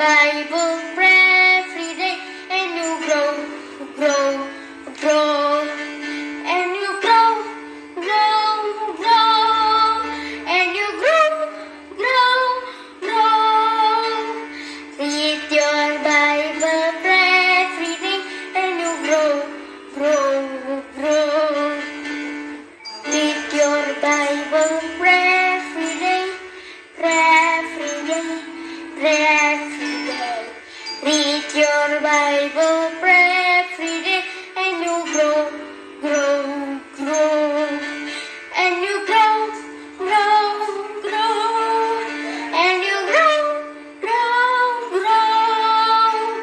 Bible every day, and you grow, grow, grow, and you grow, grow, grow, and you grow, grow, grow. Read your Bible every day, and you grow, grow, grow. Read your Bible every day, every day, every day. Read your Bible every day, and you grow, grow, grow, and you grow, grow, grow, and you grow, grow, grow.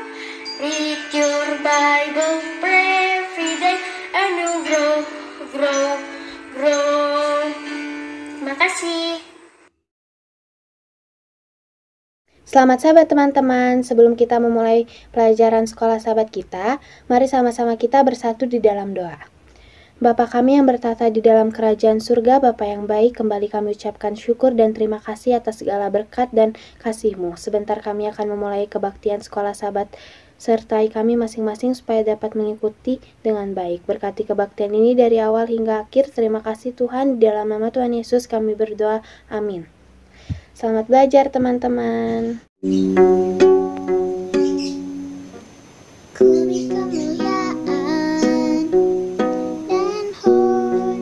Read your Bible every day, and you grow, grow, grow. Terima kasih. Selamat sahabat teman-teman, sebelum kita memulai pelajaran sekolah sahabat kita, mari sama-sama kita bersatu di dalam doa. Bapa kami yang bertata di dalam kerajaan surga, Bapa yang baik, kembali kami ucapkan syukur dan terima kasih atas segala berkat dan kasih-Mu. Sebentar kami akan memulai kebaktian sekolah sahabat, sertai kami masing-masing supaya dapat mengikuti dengan baik. Berkati kebaktian ini dari awal hingga akhir. Terima kasih Tuhan, di dalam nama Tuhan Yesus kami berdoa, amin. Selamat belajar teman-teman. Ku beri kemuliaan dan hormat,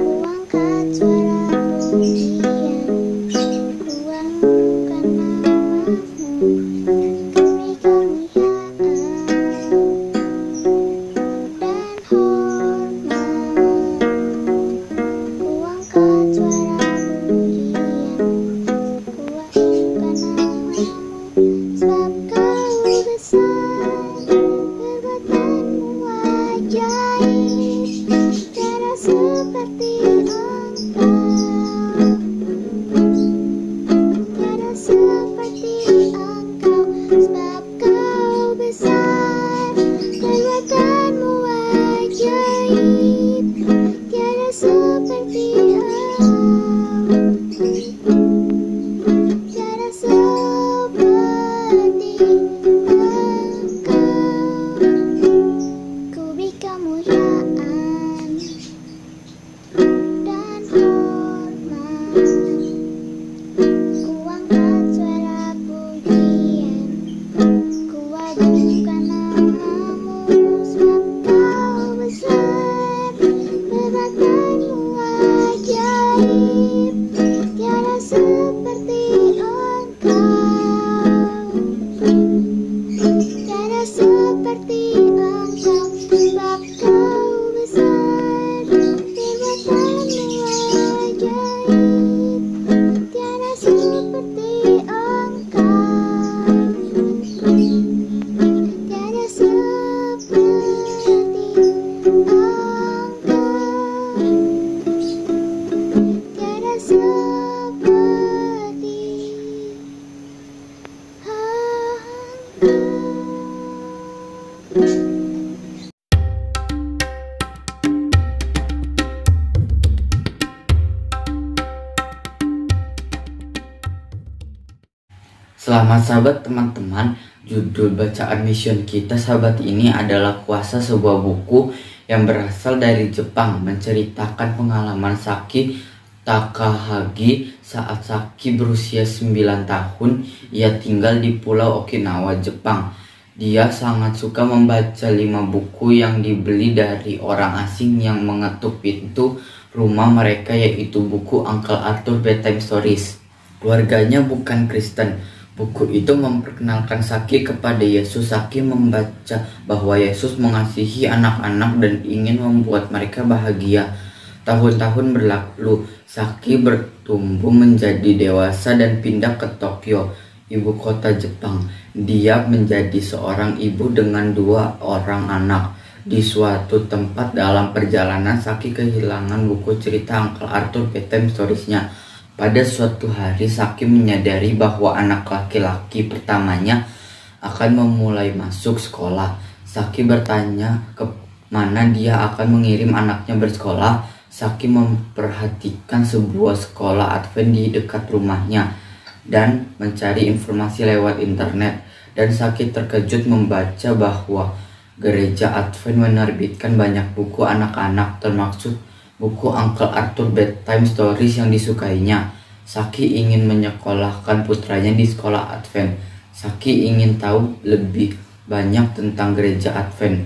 ku angkat suara pujian, ku agungkan nama-Mu. Ku beri kemuliaan dan hormat, ku angkat suara sebab Kau besar, perbuatanmu ajaib, tiada seperti Engkau, tiada seperti Engkau, sebab Kau besar, perbuatanmu ajaib, tiada seperti Engkau, tiada seperti Ku beri kemuliaan dan hormat, ku angkat suara pujian, ku agungkan nama-Mu. Sebab Kau besar, perbuatanmu ajaib, tiada seperti Engkau, tiada seperti Engkau, sebab Kau besar, perbuatanmu ajaib, tiada seperti Engkau, tiada seperti Engkau, tiada Selamat sahabat teman-teman, judul bacaan mission kita sahabat ini adalah Kuasa, sebuah buku yang berasal dari Jepang, menceritakan pengalaman Saki Takahagi saat Saki berusia 9 tahun. Ia tinggal di Pulau Okinawa, Jepang. Dia sangat suka membaca 5 buku yang dibeli dari orang asing yang mengetuk pintu rumah mereka, yaitu buku Uncle Arthur Bedtime Stories. Keluarganya bukan Kristen. Buku itu memperkenalkan Saki kepada Yesus. Saki membaca bahwa Yesus mengasihi anak-anak dan ingin membuat mereka bahagia. Tahun-tahun berlalu, Saki bertumbuh menjadi dewasa dan pindah ke Tokyo, ibu kota Jepang. Dia menjadi seorang ibu dengan 2 orang anak. Di suatu tempat dalam perjalanan, Saki kehilangan buku cerita Uncle Arthur Bedtime Stories-nya. Pada suatu hari, Saki menyadari bahwa anak laki-laki pertamanya akan memulai masuk sekolah. Saki bertanya ke mana dia akan mengirim anaknya bersekolah. Saki memperhatikan sebuah sekolah Advent di dekat rumahnya. dan mencari informasi lewat internet. Dan Saki terkejut membaca bahwa gereja Advent menerbitkan banyak buku anak-anak, termasuk buku Uncle Arthur Bedtime Stories yang disukainya. Saki ingin menyekolahkan putranya di sekolah Advent. Saki ingin tahu lebih banyak tentang gereja Advent,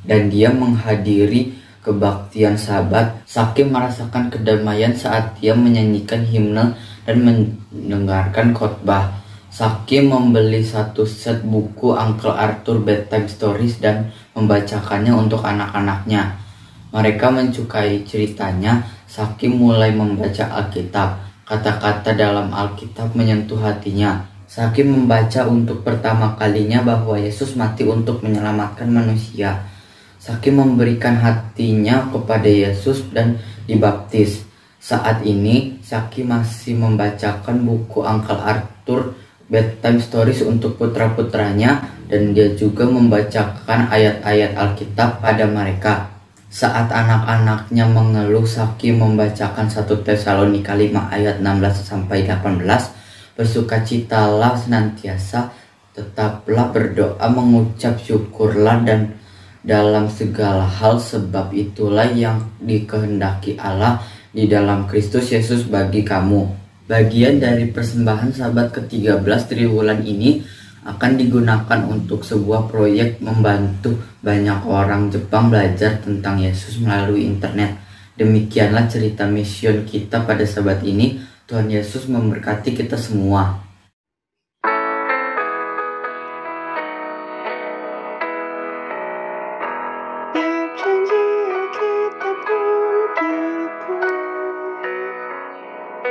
dan dia menghadiri kebaktian Sabat. Saki merasakan kedamaian saat dia menyanyikan himne dan mendengarkan khotbah. Saki membeli satu set buku Uncle Arthur Bedtime Stories dan membacakannya untuk anak-anaknya. Mereka menyukai ceritanya. Saki mulai membaca Alkitab. Kata-kata dalam Alkitab menyentuh hatinya. Saki membaca untuk pertama kalinya bahwa Yesus mati untuk menyelamatkan manusia. Saki memberikan hatinya kepada Yesus dan dibaptis. Saat ini, Saki masih membacakan buku Uncle Arthur Bedtime Stories untuk putra-putranya, dan dia juga membacakan ayat-ayat Alkitab pada mereka. Saat anak-anaknya mengeluh, Saki membacakan 1 Tesalonika 5 ayat 16-18. Bersukacitalah senantiasa, tetaplah berdoa, mengucap syukurlah dan dalam segala hal, sebab itulah yang dikehendaki Allah di dalam Kristus Yesus bagi kamu. Bagian dari persembahan Sabat ke-13 triwulan ini akan digunakan untuk sebuah proyek membantu banyak orang Jepang belajar tentang Yesus melalui internet. Demikianlah cerita mission kita pada Sabat ini. Tuhan Yesus memberkati kita semua.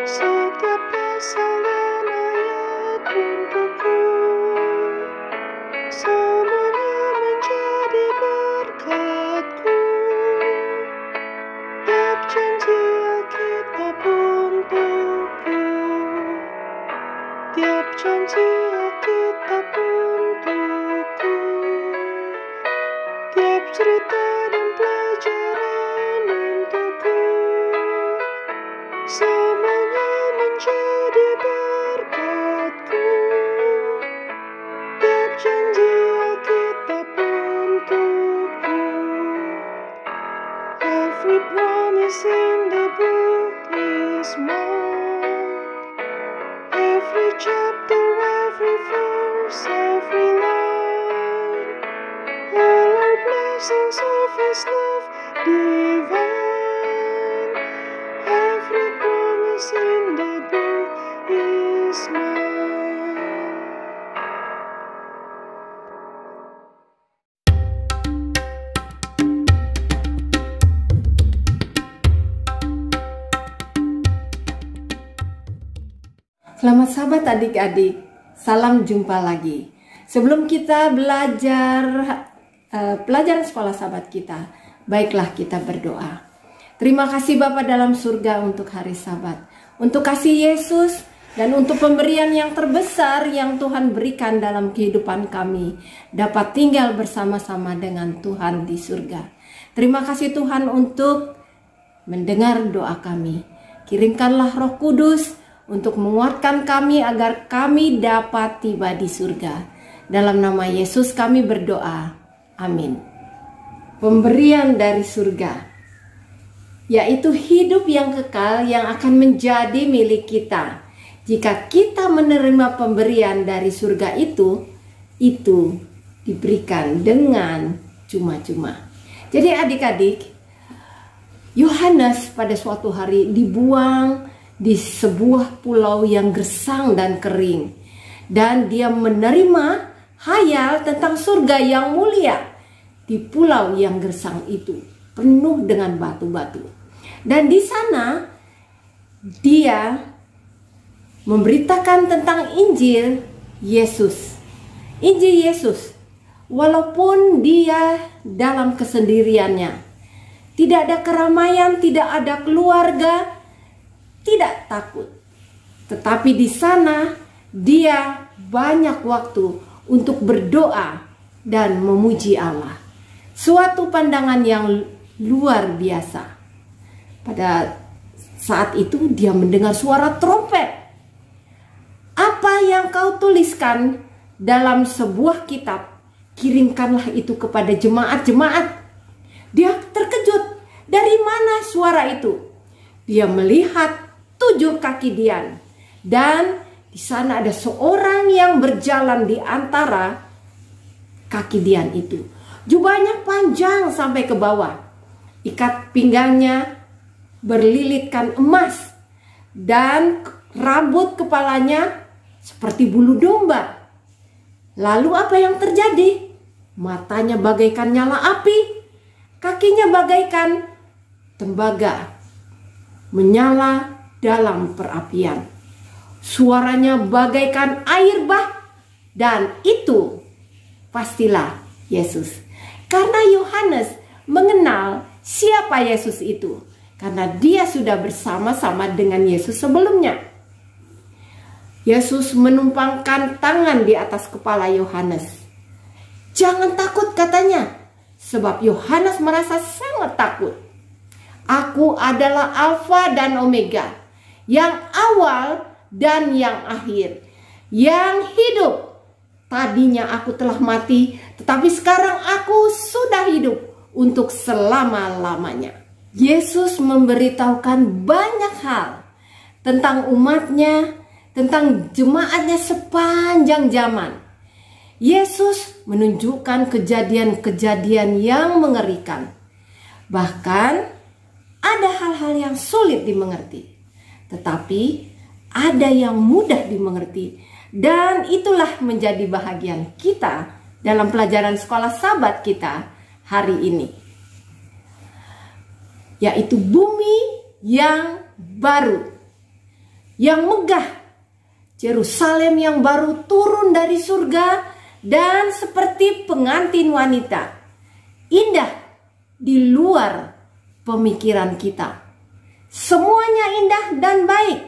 Setiap pasal dan ayat untukku, semuanya menjadi berkatku. Tiap janji Alkitab untukku, tiap janji Alkitab untukku, tiap cerita dan pelajaran untukku. Semuanya menjadi berkatku. Tiap janji Alkitab untukku. Every promise in the book is mine. Every chapter, every verse, every line. All are blessings of His love divine. Every promise in the book is mine. Selamat Sabat adik-adik, salam jumpa lagi. Sebelum kita belajar pelajaran sekolah Sabat kita, baiklah kita berdoa. Terima kasih Bapa dalam surga untuk hari Sabat, untuk kasih Yesus, dan untuk pemberian yang terbesar yang Tuhan berikan dalam kehidupan kami, dapat tinggal bersama-sama dengan Tuhan di surga. Terima kasih Tuhan untuk mendengar doa kami. Kirimkanlah Roh Kudus untuk menguatkan kami agar kami dapat tiba di surga. Dalam nama Yesus kami berdoa. Amin. Pemberian dari surga, yaitu hidup yang kekal yang akan menjadi milik kita. Jika kita menerima pemberian dari surga itu diberikan dengan cuma-cuma. Jadi adik-adik, Yohanes pada suatu hari dibuang di sebuah pulau yang gersang dan kering. Dan dia menerima hayal tentang surga yang mulia di pulau yang gersang itu, penuh dengan batu-batu. Dan di sana dia memberitakan tentang Injil Yesus. Injil Yesus, walaupun dia dalam kesendiriannya, tidak ada keramaian, tidak ada keluarga, tidak takut. Tetapi di sana dia banyak waktu untuk berdoa dan memuji Allah. Suatu pandangan yang luar biasa. Pada saat itu dia mendengar suara trompet. Apa tuliskan dalam sebuah kitab, kirimkanlah itu kepada jemaat-jemaat. Dia terkejut, dari mana suara itu? Dia melihat 7 kaki Dian, dan di sana ada seorang yang berjalan di antara kaki Dian itu. Jubahnya panjang sampai ke bawah, ikat pinggangnya berlilitkan emas, dan rambut kepalanya seperti bulu domba. Lalu apa yang terjadi? Matanya bagaikan nyala api, kakinya bagaikan tembaga menyala dalam perapian. Suaranya bagaikan air bah, dan itu pastilah Yesus. Karena Yohanes mengenal siapa Yesus itu, karena dia sudah bersama-sama dengan Yesus sebelumnya. Yesus menumpangkan tangan di atas kepala Yohanes. Jangan takut, katanya, sebab Yohanes merasa sangat takut. Aku adalah Alfa dan Omega, yang awal dan yang akhir, yang hidup. Tadinya aku telah mati, tetapi sekarang aku sudah hidup untuk selama-lamanya. Yesus memberitahukan banyak hal tentang umatnya, tentang jemaatnya sepanjang zaman. Yesus menunjukkan kejadian-kejadian yang mengerikan. Bahkan ada hal-hal yang sulit dimengerti, tetapi ada yang mudah dimengerti. Dan itulah menjadi bahagian kita dalam pelajaran sekolah Sabat kita hari ini, yaitu bumi yang baru, yang megah, Yerusalem yang baru turun dari surga, dan seperti pengantin wanita, indah di luar pemikiran kita. Semuanya indah dan baik,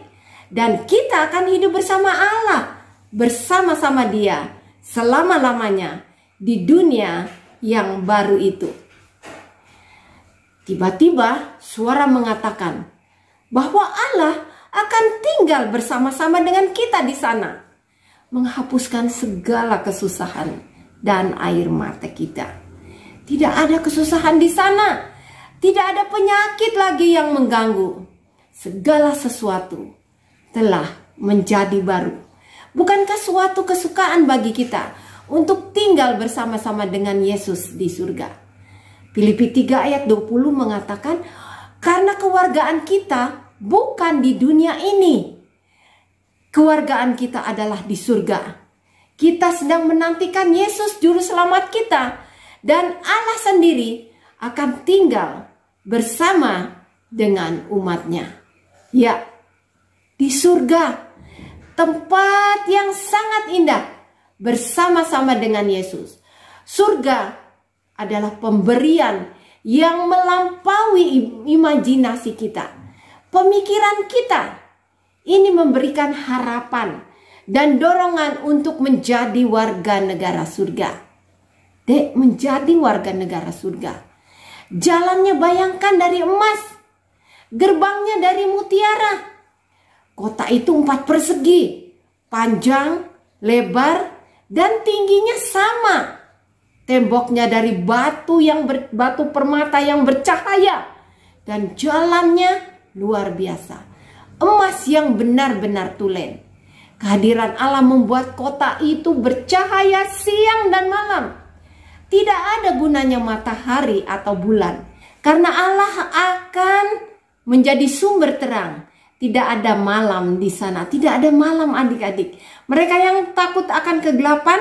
dan kita akan hidup bersama Allah, bersama-sama Dia selama-lamanya di dunia yang baru itu. Tiba-tiba suara mengatakan bahwa Allah akan tinggal bersama-sama dengan kita di sana, menghapuskan segala kesusahan dan air mata kita. Tidak ada kesusahan di sana, tidak ada penyakit lagi yang mengganggu. Segala sesuatu telah menjadi baru. Bukankah suatu kesukaan bagi kita untuk tinggal bersama-sama dengan Yesus di surga? Filipi 3 ayat 20 mengatakan, karena kewargaan kita bukan di dunia ini. Kewargaan kita adalah di surga. Kita sedang menantikan Yesus juru selamat kita, dan Allah sendiri akan tinggal bersama dengan umatnya. Ya, di surga, tempat yang sangat indah bersama-sama dengan Yesus. Surga adalah pemberian yang melampaui imajinasi kita, pemikiran kita. Ini memberikan harapan dan dorongan untuk menjadi warga negara surga. Dek, menjadi warga negara surga. Jalannya bayangkan dari emas, gerbangnya dari mutiara. Kota itu 4 persegi, panjang, lebar, dan tingginya sama. Temboknya dari batu permata yang bercahaya, dan jalannya luar biasa. Emas yang benar-benar tulen. Kehadiran Allah membuat kota itu bercahaya siang dan malam. Tidak ada gunanya matahari atau bulan, karena Allah akan menjadi sumber terang. Tidak ada malam di sana, tidak ada malam adik-adik. Mereka yang takut akan kegelapan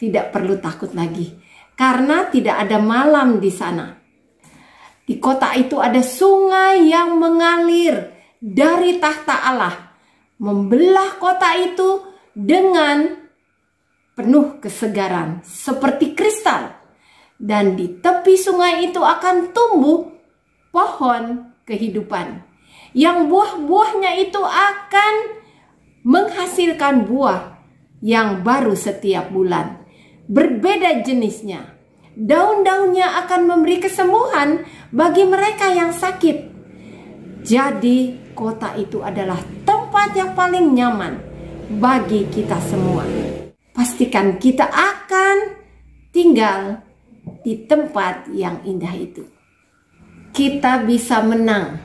tidak perlu takut lagi, karena tidak ada malam di sana. Di kota itu ada sungai yang mengalir dari tahta Allah, membelah kota itu dengan penuh kesegaran seperti kristal. Dan di tepi sungai itu akan tumbuh pohon kehidupan, yang buah-buahnya itu akan menghasilkan buah yang baru setiap bulan. Berbeda jenisnya. Daun-daunnya akan memberi kesembuhan bagi mereka yang sakit. Jadi kota itu adalah tempat yang paling nyaman bagi kita semua. Pastikan kita akan tinggal di tempat yang indah itu. Kita bisa menang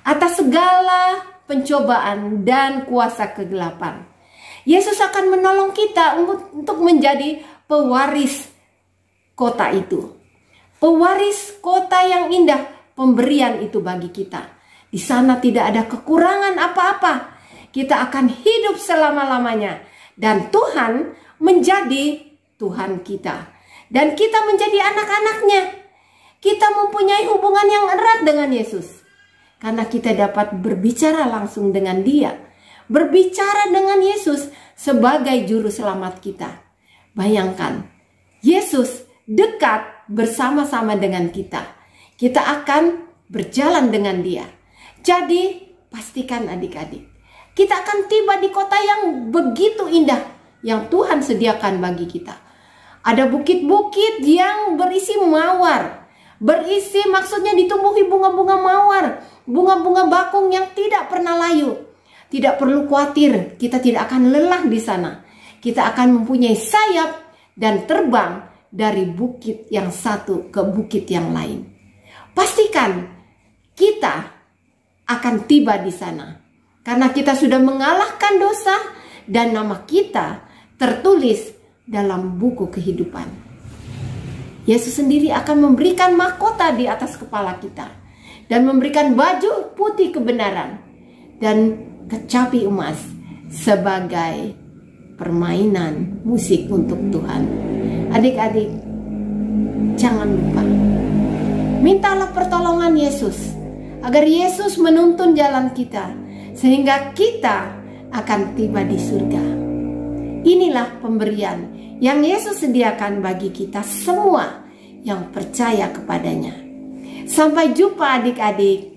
atas segala pencobaan dan kuasa kegelapan. Yesus akan menolong kita untuk menjadi pewaris kota itu. Pewaris kota yang indah, pemberian itu bagi kita. Di sana tidak ada kekurangan apa-apa. Kita akan hidup selama-lamanya. Dan Tuhan menjadi Tuhan kita. Dan kita menjadi anak-anaknya. Kita mempunyai hubungan yang erat dengan Yesus. Karena kita dapat berbicara langsung dengan Dia. Berbicara dengan Yesus sebagai juru selamat kita. Bayangkan, Yesus dekat bersama-sama dengan kita. Kita akan berjalan dengan Dia. Jadi, pastikan adik-adik, kita akan tiba di kota yang begitu indah yang Tuhan sediakan bagi kita. Ada bukit-bukit yang berisi mawar. Berisi maksudnya ditumbuhi bunga-bunga mawar. Bunga-bunga bakung yang tidak pernah layu. Tidak perlu khawatir, kita tidak akan lelah di sana. Kita akan mempunyai sayap dan terbang dari bukit yang satu ke bukit yang lain. Pastikan kita akan tiba di sana. Karena kita sudah mengalahkan dosa dan nama kita tertulis dalam buku kehidupan. Yesus sendiri akan memberikan mahkota di atas kepala kita. Dan memberikan baju putih kebenaran. Dan kecapi emas sebagai permainan musik untuk Tuhan. Adik-adik, jangan lupa, mintalah pertolongan Yesus agar Yesus menuntun jalan kita sehingga kita akan tiba di surga. Inilah pemberian yang Yesus sediakan bagi kita semua yang percaya kepadanya. Sampai jumpa adik-adik.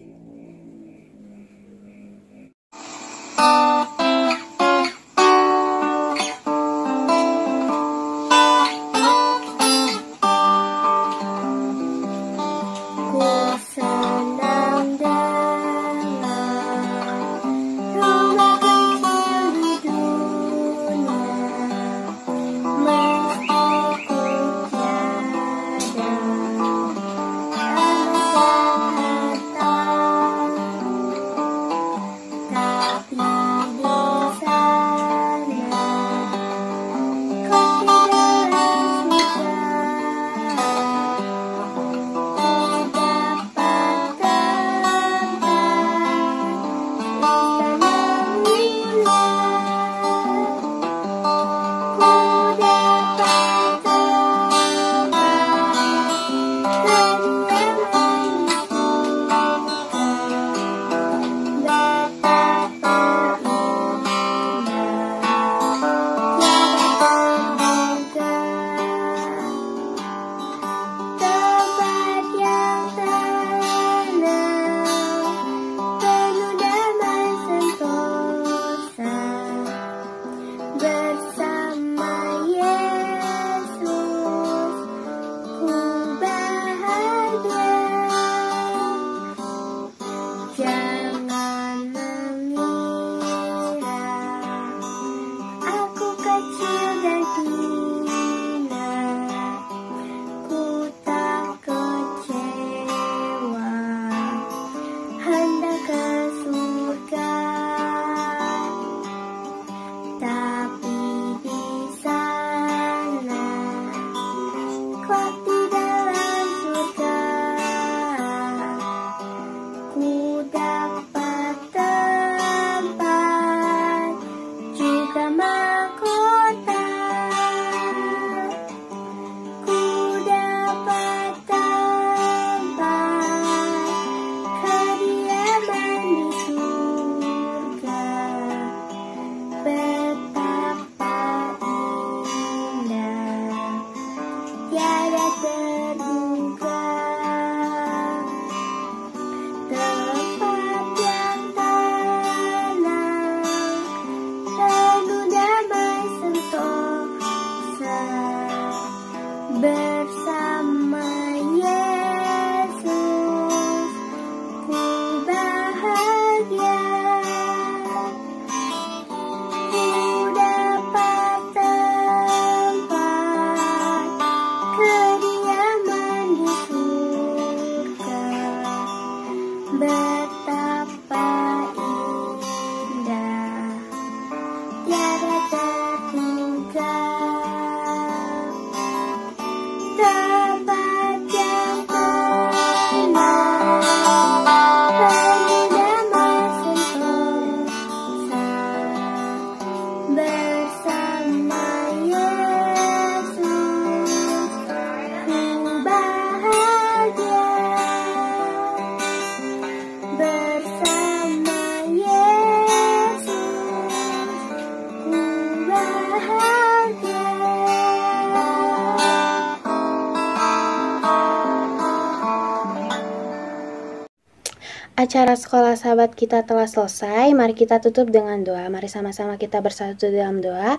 acara sekolah sahabat kita telah selesai, mari kita tutup dengan doa. Mari sama-sama kita bersatu dalam doa.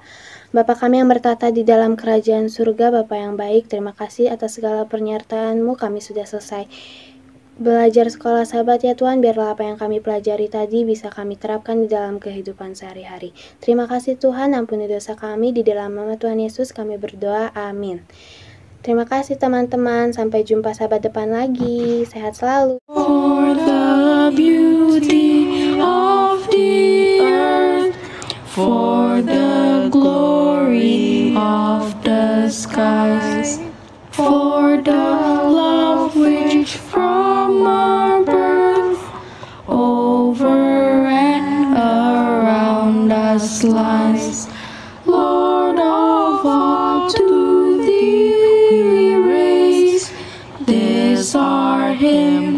Bapa kami yang bertata di dalam kerajaan surga, Bapa yang baik, terima kasih atas segala penyertaan-Mu. Kami sudah selesai belajar sekolah sahabat ya Tuhan, biarlah apa yang kami pelajari tadi bisa kami terapkan di dalam kehidupan sehari-hari. Terima kasih Tuhan, ampuni dosa kami, di dalam nama Tuhan Yesus kami berdoa, amin. Terima kasih teman-teman, sampai jumpa sahabat depan lagi, sehat selalu. For the beauty of the earth, for the glory of the skies, for the love which from our birth over and around us lies. Lord of all, to thee we raise this our hymn.